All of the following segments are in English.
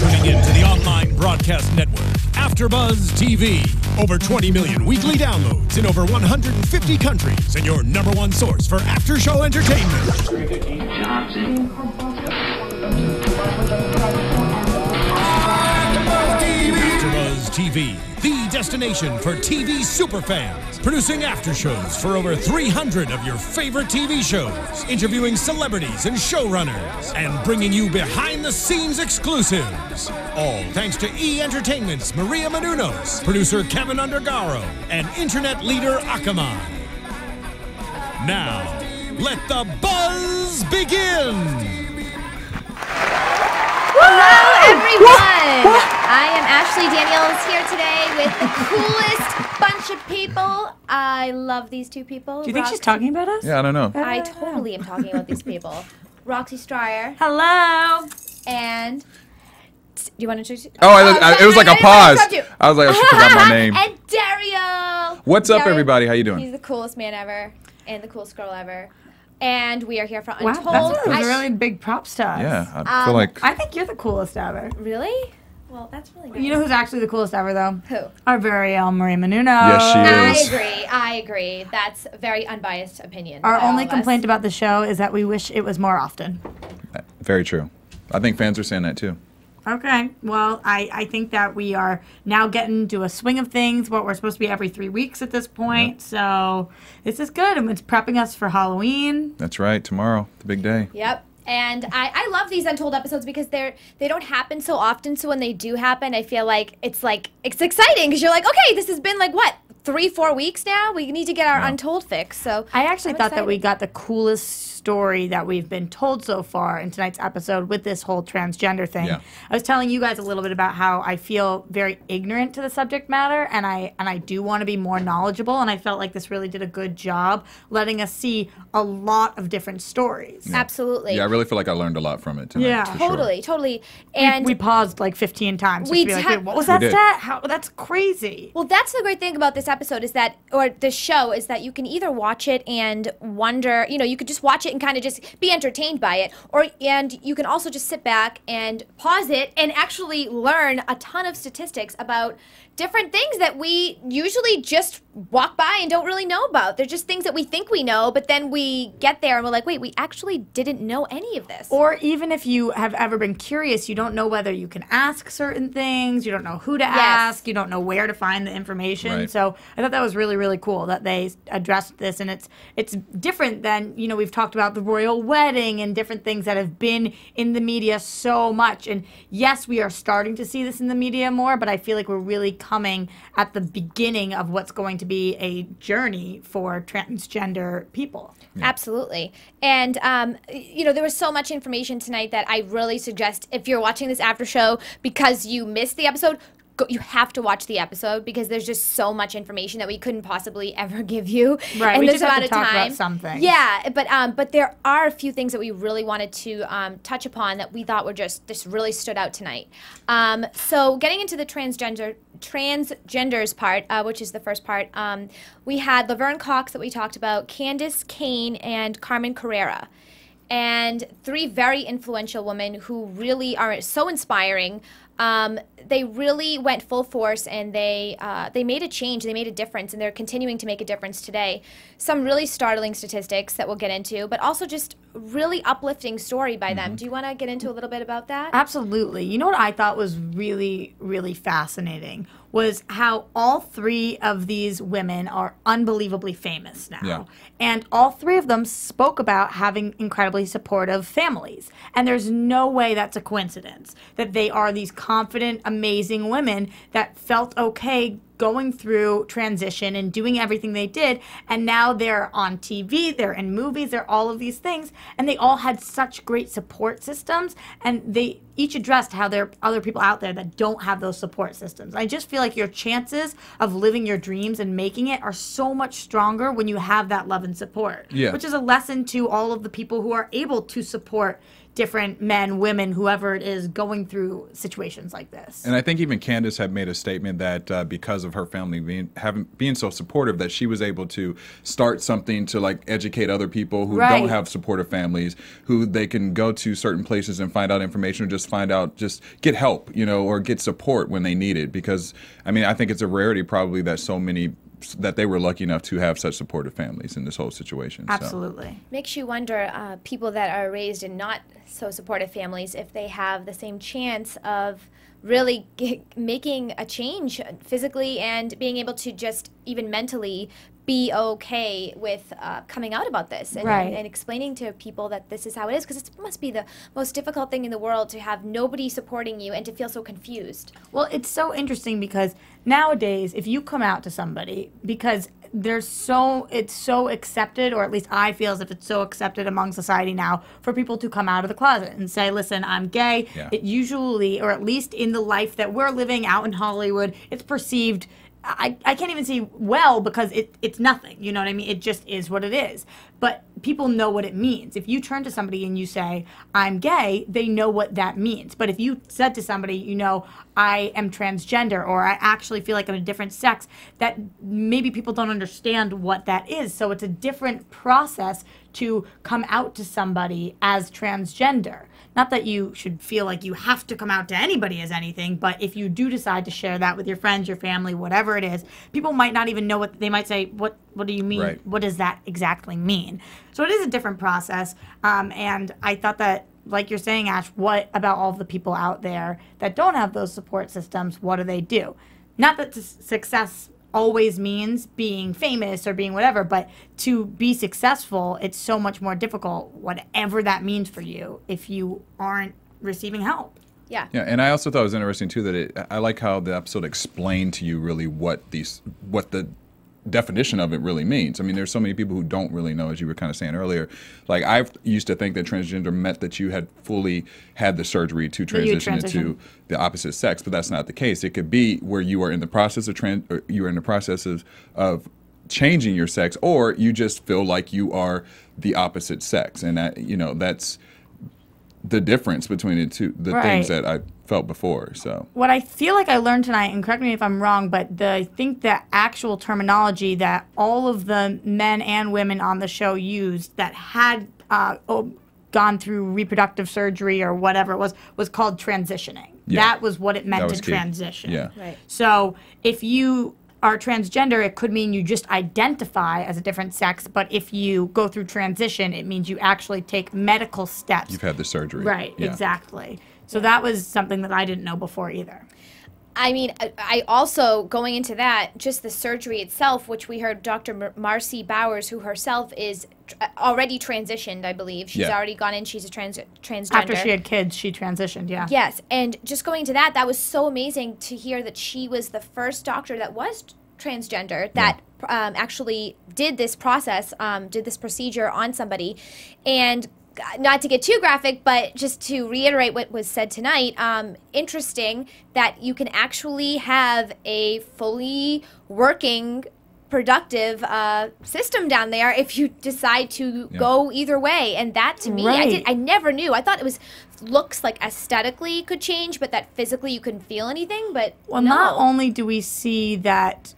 tuning in to the online broadcast network, AFTERBUZZ TV. Over 20 million weekly downloads in over 150 countries, and your #1 source for after-show entertainment. AFTERBUZZ TV, the destination for TV superfans. Producing aftershows for over 300 of your favorite TV shows. Interviewing celebrities and showrunners. And bringing you behind-the-scenes exclusives. All thanks to E! Entertainment's Maria Menounos, producer Kevin Undergaro, and internet leader Akamai. Now, let the buzz begin! Hello, everyone! I am Ashley Daniels here today with the coolest bunch of people. I love these two people. Do you think she's talking about us? Yeah, I don't know. I totally am talking about these people. Roxy Striar. Hello. And do you want to introduce? It was like a pause. I was like, I forgot my name. And Derrial. What's up, everybody? How you doing? He's the coolest man ever and the coolest girl ever. And we are here for Wow, Untold. that's a really big props to us. Yeah, I feel like... I think you're the coolest ever. Really? Well, that's really nice. You know who's actually the coolest ever, though? Who? Our very own Maria Menounos. Yes, she is. I agree. That's a very unbiased opinion. Our only complaint about the show is that we wish it was more often. Very true. I think fans are saying that, too. Okay. Well, I think that we are now getting into a swing of things. What we're supposed to be every 3 weeks at this point. Yep. So this is good. And it's prepping us for Halloween. That's right. Tomorrow, the big day. Yep. And I love these Untold episodes because they don't happen so often. So when they do happen, I feel like it's exciting because you're like, okay, this has been like what, 3-4 weeks now? We need to get our Untold fix. So I actually thought that we got the coolest story that we've been told so far in tonight's episode with this whole transgender thing. Yeah. I was telling you guys a little bit about how I feel very ignorant to the subject matter, and I do want to be more knowledgeable, and I felt like this really did a good job letting us see a lot of different stories. Yeah. Absolutely. Yeah, I really feel like I learned a lot from it tonight. Yeah, totally. And we paused like 15 times just to be like, wait, what was that stat? That's crazy. Well, that's the great thing about this episode is that, or this show, is that you can either watch it and wonder, you could just watch it and kind of just be entertained by it, and you can also just sit back and pause it and actually learn a ton of statistics about different things that we usually just walk by and don't really know about. They're just things that we think we know, but then we get there and we're like, wait, we actually didn't know any of this. Or even if you have ever been curious, you don't know whether you can ask certain things, you don't know who to ask, you don't know where to find the information. Right. So I thought that was really, really cool that they addressed this, and it's different than, we've talked about the royal wedding and different things that have been in the media so much. And yes, we are starting to see this in the media more, but I feel like we're really coming at the beginning of what's going to be a journey for transgender people. Yeah. Absolutely. And, there was so much information tonight that I really suggest if you're watching this after show because you missed the episode, you have to watch the episode because there's just so much information that we couldn't possibly ever give you. Right, and we there's just have to about talk time. about some things. Yeah, but there are a few things that we really wanted to touch upon that we thought were just really stood out tonight. So getting into the transgenders part, which is the first part, we had Laverne Cox that we talked about, Candace Kane, and Carmen Carrera. And 3 very influential women who really are so inspiring. They really went full force and they made a change, they made a difference, and they're continuing to make a difference today. Some really startling statistics that we'll get into, but also just really uplifting story by them. Do you want to get into a little bit about that? Absolutely. You know what I thought was really, really fascinating was how all 3 of these women are unbelievably famous now. Yeah. And all 3 of them spoke about having incredibly supportive families. And there's no way that's a coincidence, that they are these confident, amazing women that felt okay going through transition and doing everything they did, and now they're on TV, they're in movies, they're all of these things, and they all had such great support systems, and they each addressed how there are other people out there that don't have those support systems. I just feel like your chances of living your dreams and making it are so much stronger when you have that love and support, which is a lesson to all of the people who are able to support different men, women, whoever it is going through situations like this. And I think even Candace had made a statement that because of her family being so supportive, that she was able to start something to like educate other people who don't have supportive families, who they can go to certain places and find out information, or just get help, you know, or get support when they need it. Because I mean, I think it's a rarity probably that they were lucky enough to have such supportive families in this whole situation. Absolutely. So. Makes you wonder, people that are raised in not so supportive families, if they have the same chance of really making a change physically and being able to just even mentally be okay with coming out about this and explaining to people that this is how it is, because it must be the most difficult thing in the world to have nobody supporting you and to feel so confused. Well, it's so interesting because nowadays, if you come out to somebody, because it's so accepted, or at least I feel as if it's so accepted among society now for people to come out of the closet and say, listen, I'm gay. Yeah. It usually, or at least in the life that we're living out in Hollywood, it's perceived, I can't even say well, because it's nothing, you know what I mean? It just is what it is. But people know what it means. If you turn to somebody and you say, I'm gay, they know what that means. But if you said to somebody, you know, I am transgender, or I actually feel like I'm a different sex, that maybe people don't understand what that is. So it's a different process to come out to somebody as transgender. Not that you should feel like you have to come out to anybody as anything, but if you do decide to share that with your friends, your family, whatever it is, people might not even know what they might say. What do you mean? Right. What does that exactly mean? So it is a different process, and I thought that, like you're saying, Ash, what about all of the people out there that don't have those support systems? What do they do? Not that success always means being famous or being whatever, but to be successful, it's so much more difficult, whatever that means for you, if you aren't receiving help. Yeah. Yeah, and I also thought it was interesting too that I like how the episode explained to you really what the definition of it really means. I mean, there's so many people who don't really know, as you were kind of saying earlier. Like, I used to think that transgender meant that you had fully had the surgery to transition into the opposite sex, but that's not the case. It could be where you are in the process of changing your sex, or you just feel like you are the opposite sex, and that, you know, that's the difference between the things that I felt before. So what I feel like I learned tonight, and correct me if I'm wrong, but I think the actual terminology that all of the men and women on the show used that had gone through reproductive surgery or whatever it was called transitioning. Yeah. That was what it meant to transition. Yeah. Right. So if you are transgender, it could mean you just identify as a different sex, but if you go through transition, it means you actually take medical steps. You've had the surgery. Right, exactly. So that was something that I didn't know before either. I mean, I also, going into that, just the surgery itself, which we heard Dr. Marcy Bowers, who herself is already transitioned, I believe. She's already gone in. She's a transgender. After she had kids, she transitioned, yeah. Yes, and just going to that was so amazing to hear that she was the first doctor that was transgender that actually did this process, did this procedure on somebody. And not to get too graphic, but just to reiterate what was said tonight, interesting that you can actually have a fully working, productive system down there if you decide to go either way. And that, to me, I never knew. I thought it was looks like aesthetically could change, but that physically you couldn't feel anything. But well, not only do we see that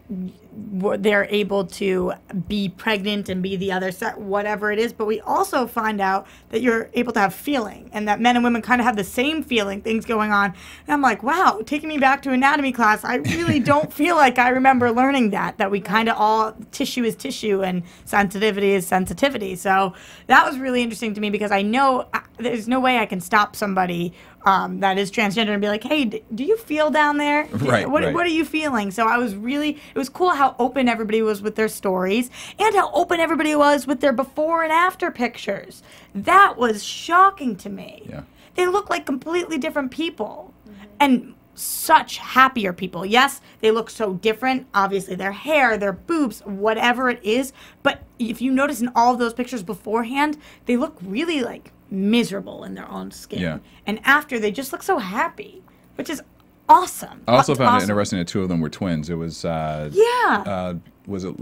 they're able to be pregnant and be the other sex, whatever it is, but we also find out that you're able to have feeling, and that men and women kind of have the same feeling, things going on. And I'm like, wow, taking me back to anatomy class, I really don't feel like I remember learning that we kind of all, tissue is tissue and sensitivity is sensitivity. So that was really interesting to me, because I know there's no way I can stop somebody that is transgender and be like, hey, do you feel down there? What are you feeling? So it was cool how open everybody was with their stories, and how open everybody was with their before and after pictures. That was shocking to me. Yeah. They look like completely different people, and such happier people. Yes, they look so different. Obviously, their hair, their boobs, whatever it is. But if you notice in all of those pictures beforehand, they look really like miserable in their own skin. Yeah. And after, they just look so happy, which is awesome. I also found it interesting that two of them were twins. It was was it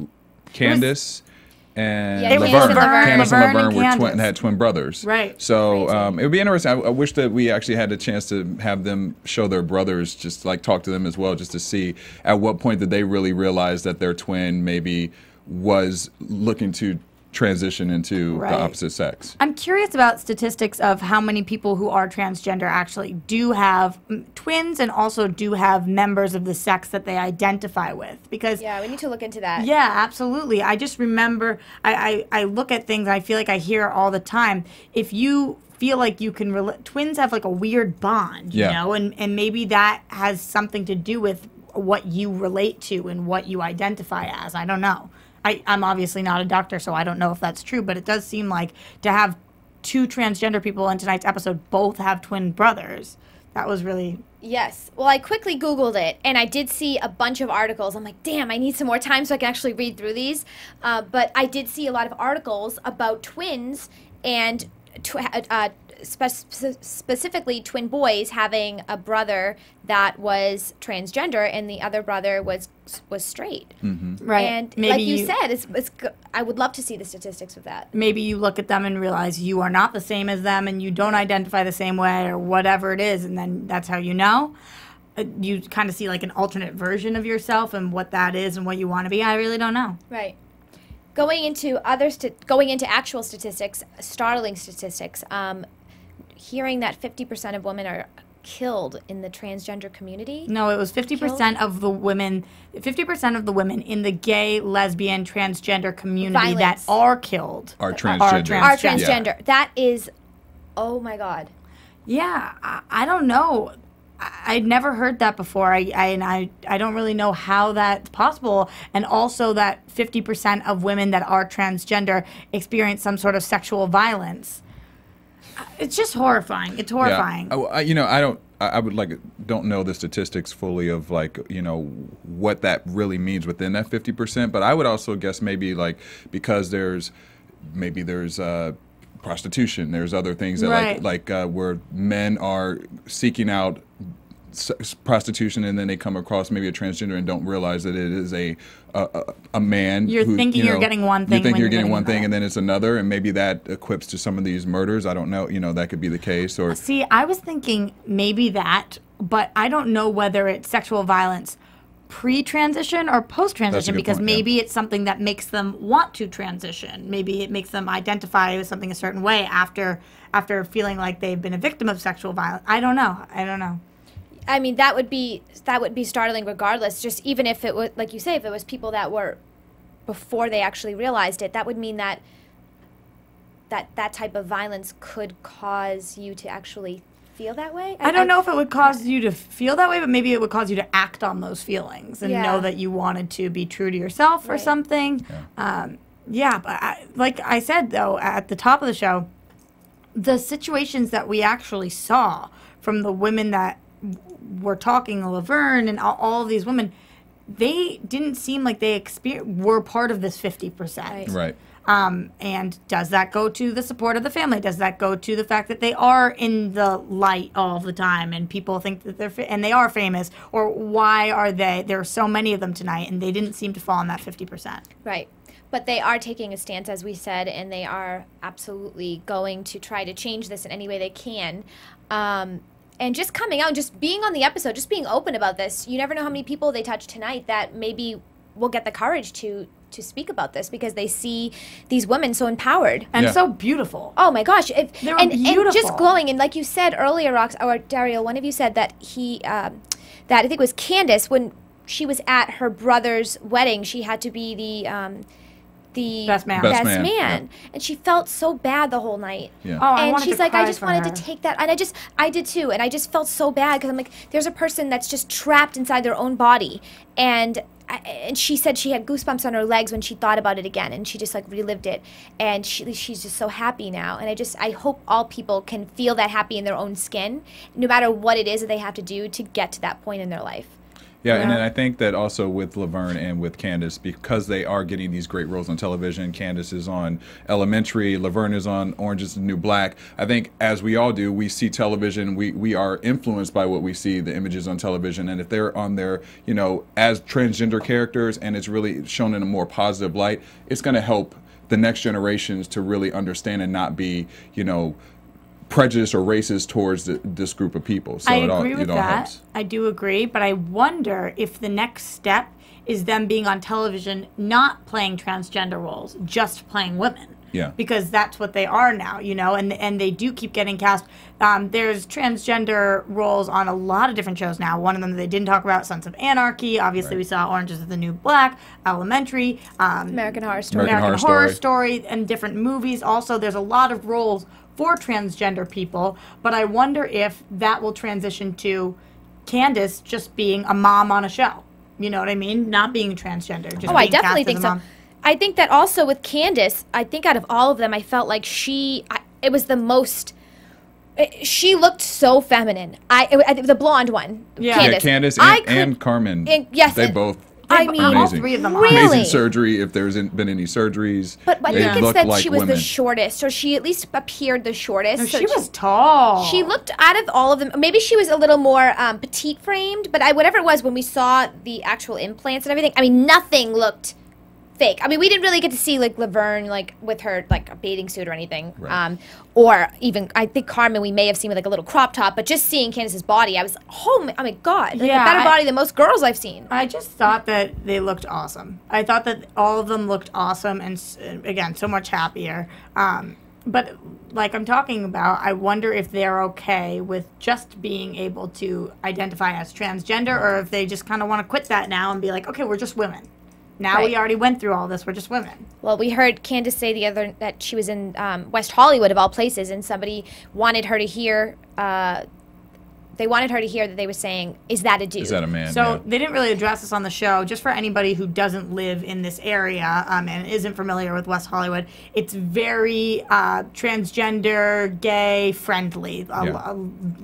Candace and Yeah, Laverne. Candace and Laverne Laverne and Candace. had twin brothers. Right. So it would be interesting. I wish that we actually had the chance to have them show their brothers, just like talk to them as well, just to see at what point did they really realize that their twin maybe was looking to transition into the opposite sex. I'm curious about statistics of how many people who are transgender actually do have twins and also do have members of the sex that they identify with. Because Yeah, we need to look into that. yeah, absolutely. I just remember, I look at things, I feel like I hear all the time. If you feel like you can twins have like a weird bond, you know, and maybe that has something to do with what you relate to and what you identify as. I don't know. I'm obviously not a doctor, so I don't know if that's true, but it does seem like to have two transgender people in tonight's episode both have twin brothers. That was really... Yes. Well, I quickly Googled it, and I did see a bunch of articles. I'm like, damn, I need some more time so I can actually read through these. But I did see a lot of articles about twins and specifically twin boys having a brother that was transgender and the other brother was straight. Right. And maybe like you said, I would love to see the statistics of that. Maybe you look at them and realize you are not the same as them and you don't identify the same way or whatever it is, and then that's how you know. You kind of see like an alternate version of yourself and what that is and what you want to be. I really don't know. Right. Going into actual statistics, startling statistics, hearing that 50% of women are killed in the transgender community. No, it was 50% of the women. 50% of the women in the gay, lesbian, transgender community that are killed are transgender. Yeah. That is, oh my God. Yeah, I don't know. I'd never heard that before. I don't really know how that's possible. And also that 50% of women that are transgender experience some sort of sexual violence. It's just horrifying. It's horrifying. Yeah. I don't know the statistics fully of like, what that really means within that 50%. But I would also guess maybe like because there's prostitution. There's other things that where men are seeking out prostitution and then they come across maybe a transgender and don't realize that it is a man. You're thinking you're getting one thing. You think you're getting one thing and then it's another, and maybe that equips to some of these murders. I don't know. That could be the case. Or see, I was thinking maybe that, but I don't know whether it's sexual violence pre-transition or post-transition, because maybe it's something that makes them want to transition. Maybe it makes them identify with something a certain way after feeling like they've been a victim of sexual violence. I don't know. I mean, that would be startling regardless. Just even if it was, like you say, if it was people that were before they actually realized it, that would mean that type of violence could cause you to actually feel that way. I don't know if it would cause you to feel that way, but maybe it would cause you to act on those feelings and know that you wanted to be true to yourself or something. Yeah, but like I said, though, at the top of the show, the situations that we actually saw from the women that were talking, Laverne and all of these women, they didn't seem like they were part of this 50%. Right. And does that go to the support of the family? Does that go to the fact that they are in the light all the time and people think that they are famous? Or why are there are so many of them tonight and they didn't seem to fall in that 50%? Right. But they are taking a stance, as we said, and they are absolutely going to try to change this in any way they can. And just coming out, just being on the episode, just being open about this, you never know how many people they touch tonight that maybe will get the courage to speak about this because they see these women so empowered. And so beautiful. Oh my gosh. They're and beautiful. And just glowing. And like you said earlier, Rox, or Derrial, one of you said that that I think it was Candace, when she was at her brother's wedding, she had to be the best man. Yeah. And she felt so bad the whole night. Yeah. Oh, and she's like, I just wanted to take that. And I did too. And I just felt so bad because I'm like, there's a person that's just trapped inside their own body. And she said she had goosebumps on her legs when she thought about it again. And she just like relived it. And she's just so happy now. And I hope all people can feel that happy in their own skin, no matter what it is that they have to do to get to that point in their life. Yeah, and then I think that also with Laverne and with Candace, because they are getting these great roles on television, Candace is on Elementary, Laverne is on Orange is the New Black. I think as we all do, we see television, we are influenced by what we see, the images on television, and if they're on there, as transgender characters and it's really shown in a more positive light, it's going to help the next generations to really understand and not be, you know, prejudiced or racist towards this group of people. So I agree with that. Helps. I do agree, but I wonder if the next step is them being on television, not playing transgender roles, just playing women. Yeah. Because that's what they are now, you know, and they do keep getting cast. There's transgender roles on a lot of different shows now. One of them they didn't talk about, Sons of Anarchy. Obviously, we saw Orange is the New Black, Elementary, American Horror Story. American Horror Story, and different movies. Also, there's a lot of roles for transgender people, but I wonder if that will transition to Candace just being a mom on a show. You know what I mean? Not being transgender. Just being I definitely think so. mom. I think that also with Candace, I think out of all of them, I felt like it was the most. She looked so feminine. The blonde one, Candace and Carmen. Yes, they both. I mean, all three of them are amazing surgery. If there's been any surgeries, but I think it's that like she was women. the shortest, or she at least appeared the shortest. No, so she was tall. She looked out of all of them. Maybe she was a little more petite framed, but whatever it was, when we saw the actual implants and everything, I mean, nothing looked fake. I mean, we didn't really get to see like Laverne like with her like a bathing suit or anything, right. Or even I think Carmen we may have seen with like a little crop top, but just seeing Candace's body, I was oh my god, like, a better body than most girls I've seen. I just thought that they looked awesome. I thought that all of them looked awesome, and again, so much happier. But like I'm talking about, I wonder if they're okay with just being able to identify as transgender, or if they just kind of want to quit that now and be like, okay, we're just women. Now we already went through all this. We're just women. Well, we heard Candace say that she was in West Hollywood of all places, and somebody wanted her to hear. They wanted her to hear that they were saying, "Is that a dude? Is that a man?" So they didn't really address this on the show. Just for anybody who doesn't live in this area and isn't familiar with West Hollywood, it's very transgender, gay friendly.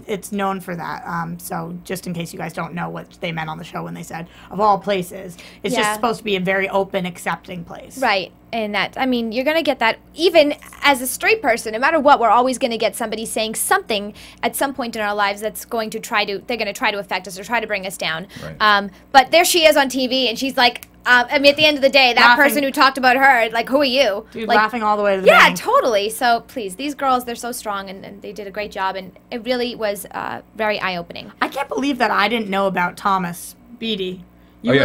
It's known for that. So just in case you guys don't know what they meant on the show when they said of all places, it's just supposed to be a very open, accepting place. Right. And that, I mean, you're going to get that even as a straight person. No matter what, we're always going to get somebody saying something at some point in our lives that's going to they're going to try to affect us or try to bring us down. Right. But there she is on TV, and she's like, I mean, at the end of the day, that person who talked about her, like, who are you? Dude, like, laughing all the way to the bank. Yeah, totally. So please, these girls, they're so strong, and they did a great job, and it really was very eye-opening. I can't believe that I didn't know about Thomas Beatty.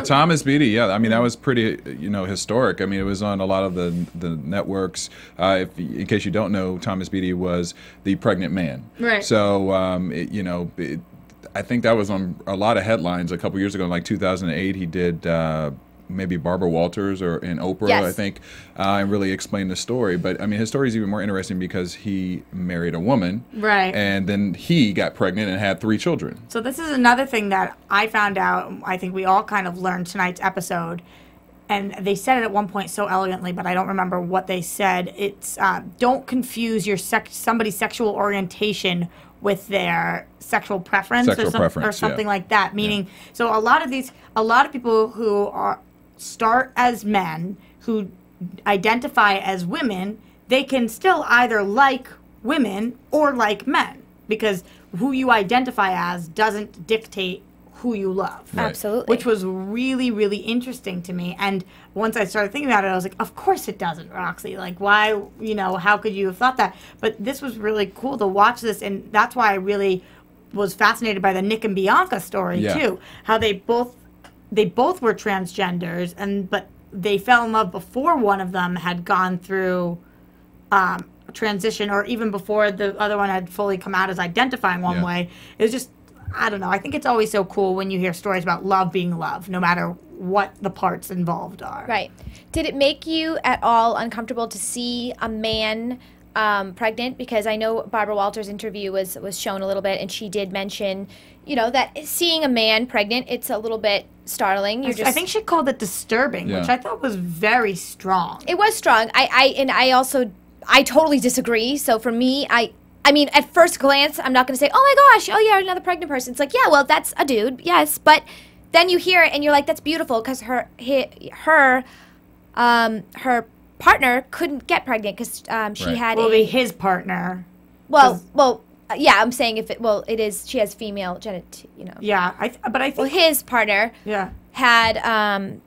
Thomas Beatty. Yeah, I mean that was pretty, historic. I mean it was on a lot of the networks. In case you don't know, Thomas Beatty was the pregnant man. Right. So I think that was on a lot of headlines a couple years ago. In like 2008, he did maybe Barbara Walters or in Oprah, I think, and really explained the story. But I mean his story is even more interesting because he married a woman, right? And then he got pregnant and had 3 children. So this is another thing that I found out. I think we all kind of learned tonight's episode, and they said it at one point so elegantly, but I don't remember what they said. It's don't confuse your somebody's sexual orientation with their sexual preference or something like that. Meaning, so a lot of people who start as men who identify as women, they can still either like women or like men, because who you identify as doesn't dictate who you love. Right. Absolutely. Which was really, really interesting to me. And once I started thinking about it, I was like, of course it doesn't, Roxy. Like, why, how could you have thought that? But this was really cool to watch this, and that's why I really was fascinated by the Nick and Bianca story, too. How they both were transgenders, but they fell in love before one of them had gone through transition, or even before the other one had fully come out as identifying one way. It was just, I don't know. I think it's always so cool when you hear stories about love being love, no matter what the parts involved are. Right. Did it make you at all uncomfortable to see a man pregnant? Because I know Barbara Walters' interview was shown a little bit, and she did mention, that seeing a man pregnant, it's a little bit startling. I think she called it disturbing, which I thought was very strong. It was strong. I totally disagree. So for me, I mean, at first glance, I'm not going to say, oh my gosh, oh yeah, another pregnant person. It's like, yeah, well, that's a dude, yes. But then you hear it and you're like, that's beautiful, because her partner couldn't get pregnant because she had his partner. Yeah, I'm saying it is, she has female genetic, Yeah, but I think. Well, his partner had,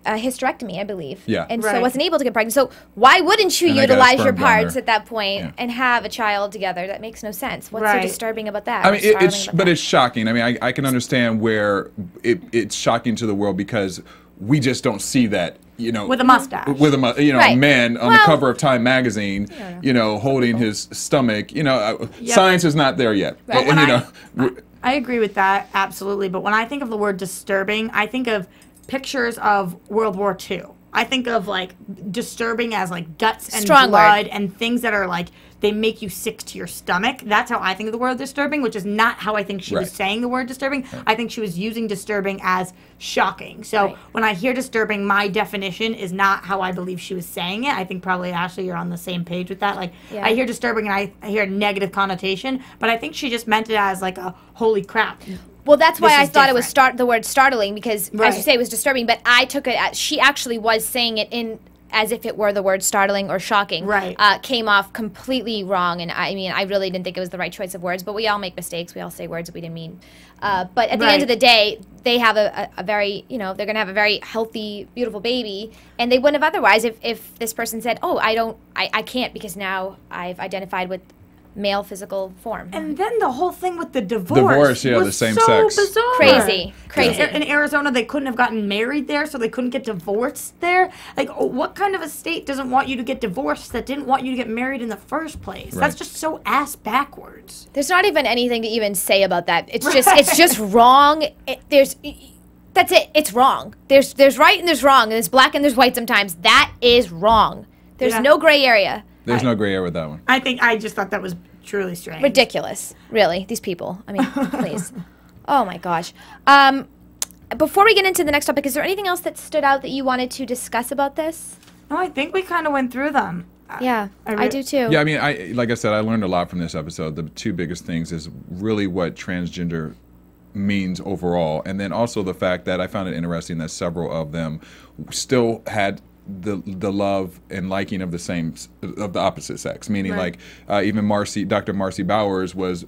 a hysterectomy, I believe. Yeah. And Right. so wasn't able to get pregnant. So why wouldn't you And they got a utilize your sperm donor. parts at that point and have a child together? That makes no sense. What's so Right. disturbing about that? I or mean, startling it's about but that? it's shocking. I mean, I can understand where it's shocking to the world because we just don't see that, you know, With a mustache. with a a Right. man on the Well- cover of Time magazine, you know, holding his stomach. You know, science is not there yet. Right. And, you know, I agree with that, absolutely. But when I think of the word disturbing, I think of pictures of World War II. I think of like disturbing as like guts and Strong blood word. and things that are like they make you sick to your stomach. That's how I think of the word disturbing, which is not how I think she was Right. saying the word disturbing. I think she was using disturbing as shocking. So Right. when I hear disturbing, my definition is not how I believe she was saying it. I think probably Ashley, you're on the same page with that. Like Yeah. I hear disturbing and I hear a negative connotation, but I think she just meant it as like a holy crap. Well, that's why This I is thought it was different. the word startling because, as Right. you say, it was disturbing. But I took it as she actually was saying it in as if it were the word startling or shocking. Right. Came off completely wrong, and I mean, I really didn't think it was the right choice of words. But we all make mistakes. We all say words that we didn't mean. But at the end of the day, they have a very, you know, they're going to have a very healthy, beautiful baby, and they wouldn't have otherwise if this person said, "Oh, I can't because now I've identified with." Male physical form. And then the whole thing with the divorce. Divorce, yeah, was the same so sex. Bizarre. Crazy. In Arizona, they couldn't have gotten married there, so they couldn't get divorced there. Like, what kind of a state doesn't want you to get divorced that didn't want you to get married in the first place? Right. That's just so ass backwards. There's not even anything to even say about that. It's just wrong. That's it. It's wrong. There's right and there's wrong, and there's black and there's white sometimes. That is wrong. There's Yeah. no gray area. there's no gray area with that one. I just thought that was truly strange. Ridiculous. Really, these people. I mean, please. Oh my gosh. Before we get into the next topic, is there anything else that stood out that you wanted to discuss about this? No, I think we kind of went through them. Yeah, I do too. Yeah, I mean, like I said, I learned a lot from this episode. The two biggest things is really what transgender means overall, and then also the fact that I found it interesting that several of them still had the love and liking of the opposite sex, meaning Right. like even Dr. Marcy Bowers was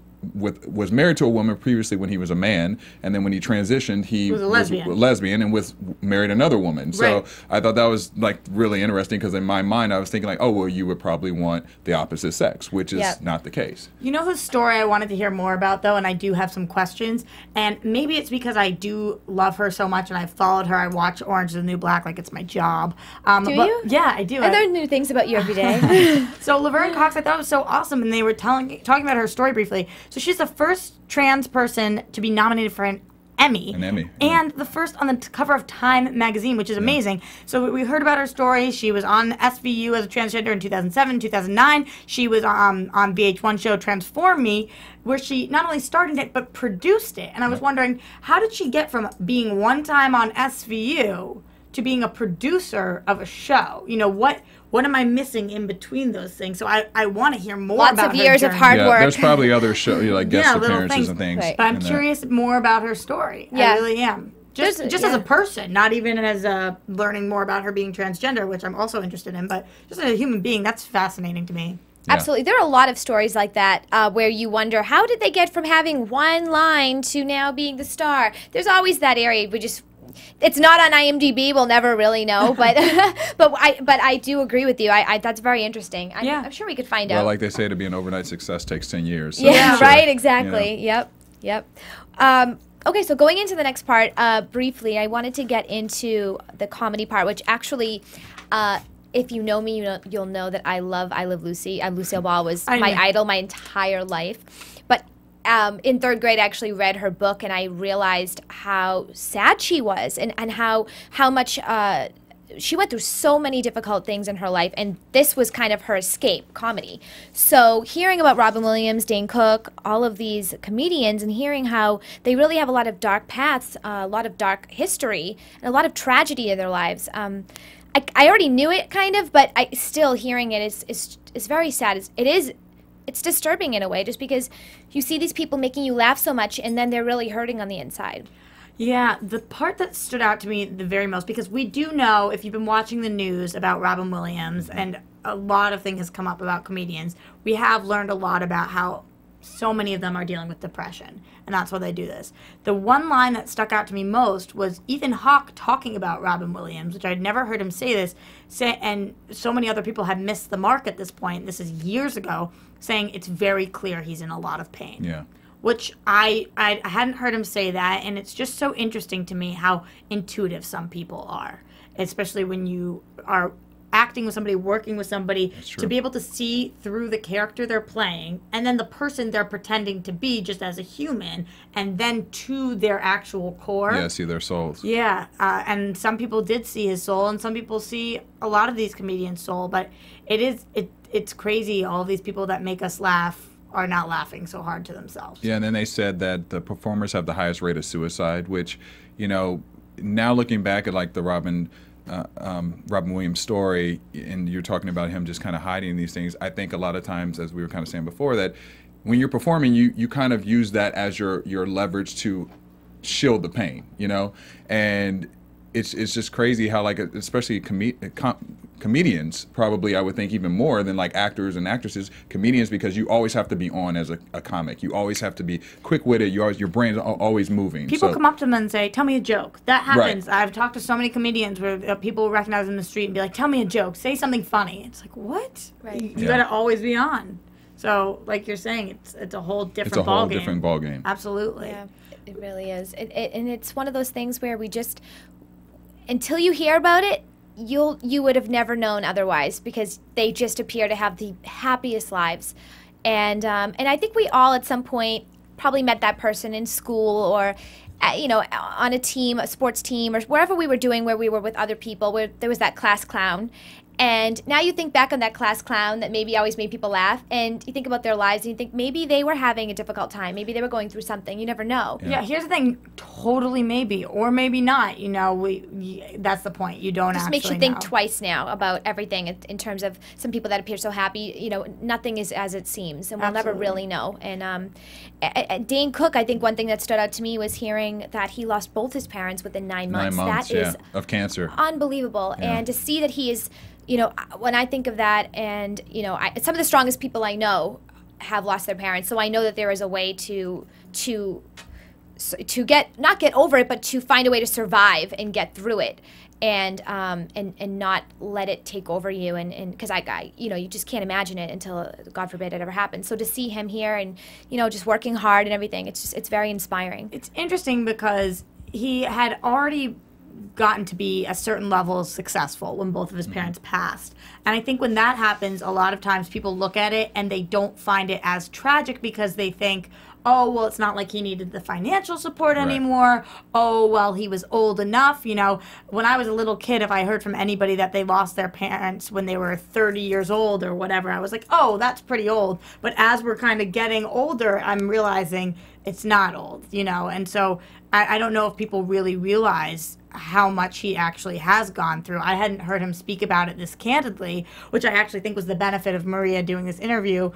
married to a woman previously when he was a man, and then when he transitioned, he was a lesbian. lesbian and married another woman. So Right. I thought that was like really interesting because in my mind I was thinking like, oh well, you would probably want the opposite sex, which is Yep. not the case. You know the story I wanted to hear more about, though, and I do have some questions. And maybe it's because I do love her so much, and I've followed her. I watch Orange is the New Black like it's my job. Do you? Yeah, I do. I learn new things about you every day. So Laverne Cox, I thought it was so awesome, and they were talking about her story briefly. So she's the first trans person to be nominated for an Emmy. An Emmy, And the first on the cover of Time magazine, which is amazing. So we heard about her story. She was on SVU as a transgender in 2007, 2009. She was on VH1 show Transform Me, where she not only started it, but produced it. And I was wondering, how did she get from being one time on SVU to being a producer of a show? You know, what am I missing in between those things? So I want to hear more Lots about of her years of journey. hard work. There's probably other show like guest Yeah, little appearances things. and things. Right. But I'm in that. curious more about her story. Yeah. I really am. Just There's- as yeah. a person, not even as learning more about her being transgender, which I'm also interested in, but just as a human being, that's fascinating to me. Yeah. Absolutely. There are a lot of stories like that where you wonder, how did they get from having one line to now being the star? There's always that area. It's not on IMDb. We'll never really know, but I do agree with you. I that's very interesting. I'm sure we could find Well, out. like they say, to be an overnight success takes 10 years. So Yeah, I'm sure, right, you exactly. know. Yep. Okay, so going into the next part, briefly, I wanted to get into the comedy part, which actually, if you know me, you'll know that I love I Love Lucy. Lucille Ball was my idol my entire life. But in third grade, I actually read her book, and I realized how sad she was and how much she went through so many difficult things in her life, and this was kind of her escape, comedy. So hearing about Robin Williams, Dane Cook, all of these comedians, and hearing how they really have a lot of dark paths, a lot of dark history, and a lot of tragedy in their lives. I already knew it kind of, but still hearing it is very sad. It's disturbing in a way, just because you see these people making you laugh so much, and then they're really hurting on the inside. Yeah, the part that stood out to me the very most, because we do know, if you've been watching the news about Robin Williams, and a lot of things has come up about comedians, we have learned a lot about how so many of them are dealing with depression, and that's why they do this. The one line that stuck out to me most was Ethan Hawke talking about Robin Williams, which I'd never heard him say this, and so many other people had missed the mark at this point. This is years ago, saying it's very clear he's in a lot of pain. Yeah. Which I hadn't heard him say that, and it's just so interesting to me how intuitive some people are, especially when you are acting with somebody, working with somebody, to be able to see through the character they're playing and then the person they're pretending to be just as a human, and then to their actual core. Yeah, see their souls. Yeah, and some people did see his soul, and some people see a lot of these comedians' soul, but it's crazy, all these people that make us laugh are not laughing so hard to themselves. Yeah, and then they said that the performers have the highest rate of suicide, which, you know, now looking back at like the Robin Williams story, and you're talking about him just kind of hiding these things, I think a lot of times, as we were kind of saying before, that when you're performing, you kind of use that as your leverage to shield the pain, you know? And it's just crazy how, like, especially comedians, probably I would think even more than like actors and actresses, comedians, because you always have to be on as a comic. You always have to be quick-witted. Your brain's always moving. People come up to them and say, tell me a joke. That happens. Right. I've talked to so many comedians where people recognize them in the street and be like, tell me a joke. Say something funny. It's like, what? Right. You got to always be on. So, like you're saying, it's a whole different ballgame. It's a whole different ballgame. Absolutely. Yeah, it really is. And it's one of those things where we just, until you hear about it, you would have never known otherwise, because they just appear to have the happiest lives. And I think we all at some point probably met that person in school, or you know, on a team, a sports team, or wherever we were doing, where we were with other people, where there was that class clown. And now you think back on that class clown that maybe always made people laugh, and you think about their lives, and you think maybe they were having a difficult time. Maybe they were going through something. You never know. Yeah, here's the thing. Totally maybe, or maybe not. You know, that's the point. You don't just actually makes you think twice now about everything in terms of some people that appear so happy. You know, nothing is as it seems, and we'll never really know. And Dane Cook, I think one thing that stood out to me was hearing that he lost both his parents within 9 months. 9 months, that is of cancer. Unbelievable. Yeah. And to see that he is, you know, when I think of that, and, you know, some of the strongest people I know have lost their parents, so I know that there is a way to not get over it, but to find a way to survive and get through it, and not let it take over you, and because I you know, you just can't imagine it until, God forbid, it ever happens. So to see him here and, you know, just working hard and everything, it's very inspiring. It's interesting because he had already gotten to be a certain level of successful when both of his parents passed. And I think when that happens, a lot of times people look at it and they don't find it as tragic, because they think, oh, well, it's not like he needed the financial support anymore. Oh, well, he was old enough. You know, when I was a little kid, if I heard from anybody that they lost their parents when they were 30 years old or whatever, I was like, oh, that's pretty old. But as we're kind of getting older, I'm realizing it's not old, you know. And so I don't know if people really realize how much he actually has gone through. I hadn't heard him speak about it this candidly, which I actually think was the benefit of Maria doing this interview.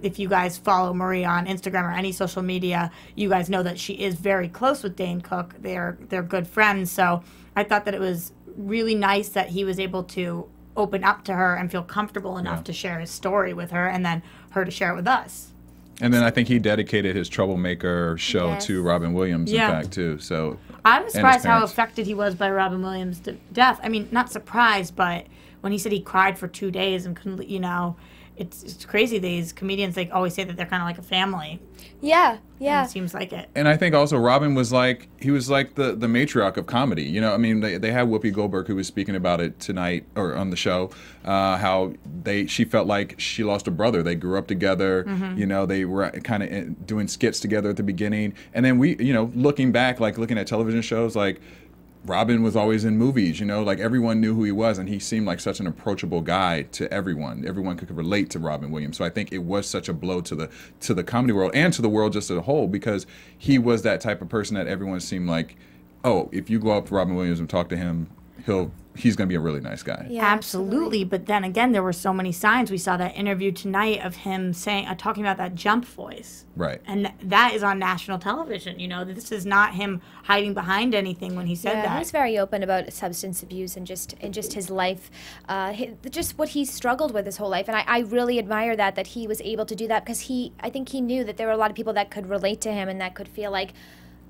If you guys follow Maria on Instagram or any social media, you guys know that she is very close with Dane Cook. They're good friends. So I thought that it was really nice that he was able to open up to her and feel comfortable enough to share his story with her, and then her to share it with us. And then I think he dedicated his Troublemaker show to Robin Williams, in fact, too. So I was surprised how affected he was by Robin Williams' death. I mean, not surprised, but when he said he cried for 2 days and couldn't, you know, it's crazy. These comedians, they always say that they're kind of like a family. Yeah, yeah. And it seems like it. And I think also Robin was like, he was like the matriarch of comedy. You know, I mean, they had Whoopi Goldberg, who was speaking about it tonight, or on the show, how she felt like she lost a brother. They grew up together. You know, they were kind of doing skits together at the beginning. And then we, you know, looking back, like looking at television shows, like Robin was always in movies, you know, like everyone knew who he was, and he seemed like such an approachable guy to everyone. Everyone could relate to Robin Williams. So I think it was such a blow to the comedy world and to the world just as a whole, because he was that type of person that everyone seemed like, oh, if you go up to Robin Williams and talk to him, he's going to be a really nice guy. Yeah, Absolutely. But then again, there were so many signs. We saw that interview tonight of him saying, talking about that jump voice. Right. And that is on national television. You know, this is not him hiding behind anything when he said that. He was very open about substance abuse and just his life, just what he struggled with his whole life. And I really admire that he was able to do that, because I think he knew that there were a lot of people that could relate to him and that could feel like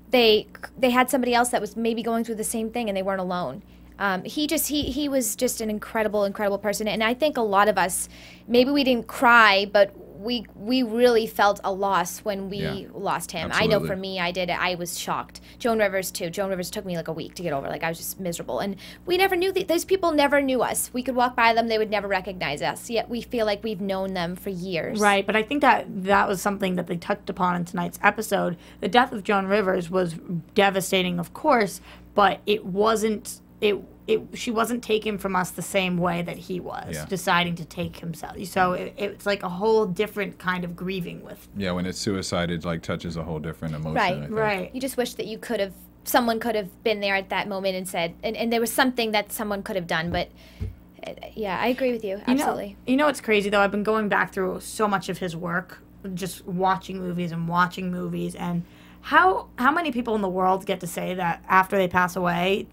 they had somebody else that was maybe going through the same thing and they weren't alone. He was just an incredible person, and I think a lot of us, maybe we didn't cry, but we really felt a loss when we lost him. Absolutely. I know for me, I did. I was shocked. Joan Rivers too. Joan Rivers took me like a week to get over. Like, I was just miserable, and we never knew those people never knew us. We could walk by them, they would never recognize us. Yet we feel like we've known them for years. Right, but I think that was something that they touched upon in tonight's episode. The death of Joan Rivers was devastating, of course, but it wasn't. She wasn't taken from us the same way that he was deciding to take himself. So it's like a whole different kind of grieving with. Yeah, when it's suicide, it like touches a whole different emotion. Right. You just wish that someone could have been there at that moment and said, and there was something that someone could have done. But yeah, I agree with you. Absolutely. You know what's crazy though? I've been going back through so much of his work, just watching movies, and how many people in the world get to say that after they pass away,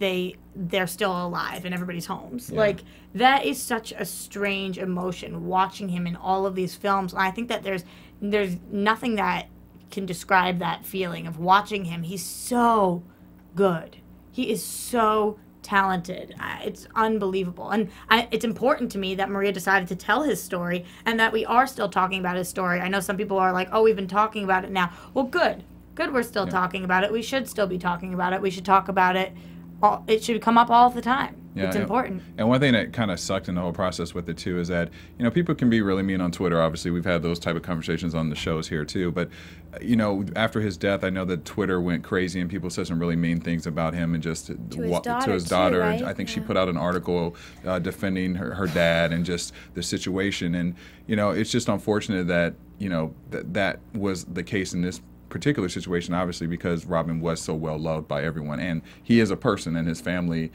they're still alive in everybody's homes? Yeah. Like, that is such a strange emotion, watching him in all of these films. And I think that there's nothing that can describe that feeling of watching him. He's so good. He is so talented. It's unbelievable. And it's important to me that Maria decided to tell his story and that we are still talking about his story. I know some people are like, oh, we've been talking about it now. Well, good we're still talking about it. We should still be talking about it. We should talk about it. It should come up all the time. Yeah, it's important. And one thing that kind of sucked in the whole process with it too is that, you know, people can be really mean on Twitter. Obviously, we've had those type of conversations on the shows here too. But, you know, after his death, I know that Twitter went crazy and people said some really mean things about him and just to his daughter. Too, right? I think she put out an article defending her dad and just the situation. And, you know, it's just unfortunate that, you know, that was the case in this particular situation, obviously, because Robin was so well loved by everyone, and he is a person, and his family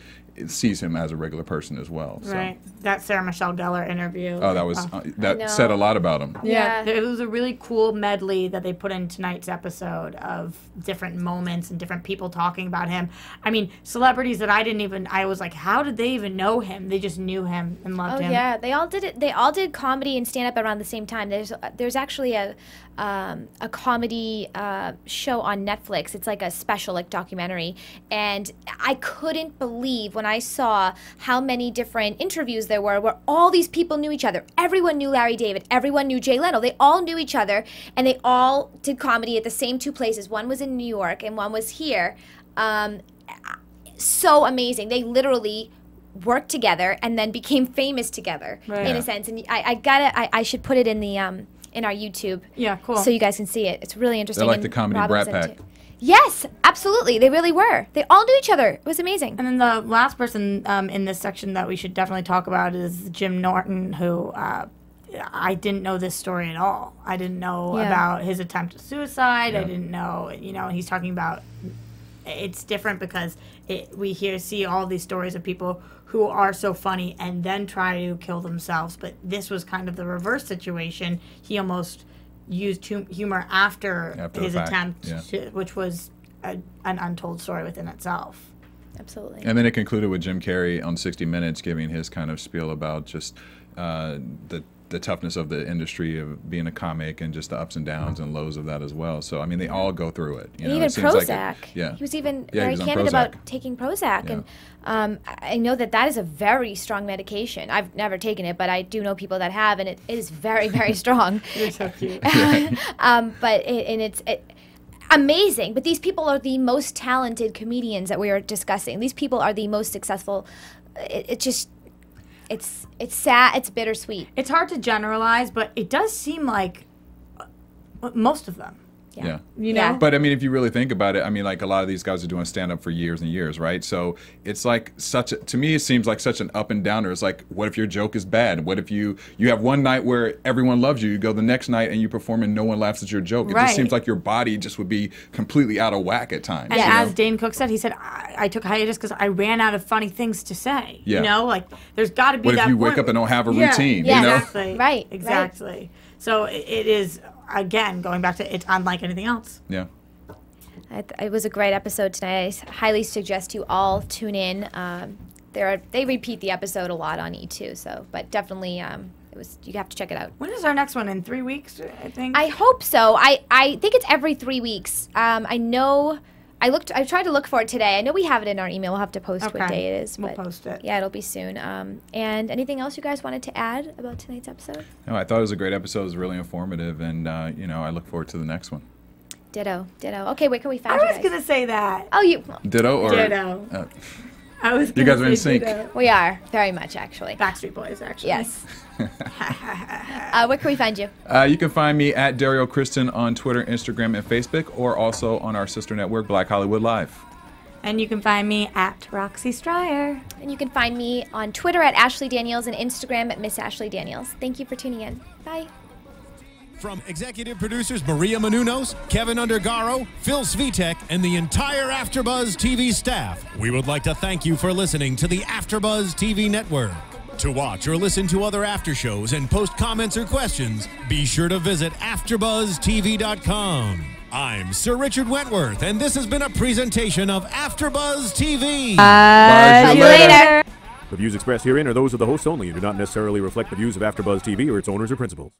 sees him as a regular person as well. Right. That Sarah Michelle Gellar interview. Oh, that was that said a lot about him. Yeah. It was a really cool medley that they put in tonight's episode of different moments and different people talking about him. I mean, celebrities that I was like, how did they even know him? They just knew him and loved him. Oh yeah, they all did it. They all did comedy and stand up around the same time. There's actually a comedy show on Netflix. It's like a special, like, documentary, and I couldn't believe when I saw how many different interviews there were where all these people knew each other. Everyone knew Larry David. Everyone knew Jay Leno. They all knew each other, and they all did comedy at the same two places. One was in New York, and one was here. So amazing. They literally worked together and then became famous together, in a sense. And I should put it in the in our YouTube. Yeah, cool. So you guys can see it. It's really interesting. They're like the comedy Robin's Brat in it Pack. too. Yes, absolutely. They really were. They all knew each other. It was amazing. And then the last person in this section that we should definitely talk about is Jim Norton, who I didn't know this story at all. I didn't know about his attempt at suicide. I didn't know, he's talking about, it's different because we see all these stories of people who are so funny and then try to kill themselves. But this was kind of the reverse situation. He almost used humor after his attempt, which was an untold story within itself. Absolutely. And then it concluded with Jim Carrey on 60 Minutes giving his kind of spiel about just the toughness of the industry of being a comic and just the ups and downs and lows of that as well. So, I mean, they all go through it. And even Prozac. He was even very candid about taking Prozac. And I know that is a very strong medication. I've never taken it, but I do know people that have, and it is very, very strong. You're so cute. But it's amazing. But these people are the most talented comedians that we are discussing. These people are the most successful. It's sad. It's bittersweet. It's hard to generalize, but it does seem like most of them. Yeah. You know? Yeah. But I mean, if you really think about it, I mean, like a lot of these guys are doing stand up for years and years, right? So it's like to me, it seems like such an up and downer. It's like, what if your joke is bad? What if you have one night where everyone loves you, you go the next night and you perform and no one laughs at your joke? It just seems like your body just would be completely out of whack at times. And as Dane Cook said, he said, I took hiatus because I ran out of funny things to say. Yeah. You know, like there's got to be What that if you point wake up and don't have a Yeah. routine? Yeah. You know? Exactly. Right. Exactly. So it is, again, going back to it's unlike anything else. Yeah. It was a great episode tonight. I highly suggest you all tune in. They repeat the episode a lot on E2, so but definitely you have to check it out. When is our next one? In 3 weeks, I think? I hope so. I think it's every 3 weeks. I know. I tried to look for it today. I know we have it in our email. We'll have to post what day it is. We'll but post it. Yeah, it'll be soon. And anything else you guys wanted to add about tonight's episode? No, I thought it was a great episode. It was really informative, and I look forward to the next one. Ditto. Okay, where can we find I you was guys? going to say that. Oh, you. Ditto or Ditto. I was you guys are in sync. We are very much actually. Backstreet Boys, actually. Yes. Where can we find you? You can find me at Derrial Christon on Twitter, Instagram, and Facebook, or also on our sister network, Black Hollywood Live. And you can find me at Roxy Striar. And you can find me on Twitter at Ashley Daniels and Instagram at Miss Ashley Daniels. Thank you for tuning in. Bye. From executive producers Maria Menounos, Kevin Undergaro, Phil Svitek, and the entire AfterBuzz TV staff, we would like to thank you for listening to the AfterBuzz TV network. To watch or listen to other after shows and post comments or questions, be sure to visit AfterBuzzTV.com. I'm Sir Richard Wentworth, and this has been a presentation of AfterBuzz TV. Bye. See you later. The views expressed herein are those of the hosts only and do not necessarily reflect the views of AfterBuzz TV or its owners or principals.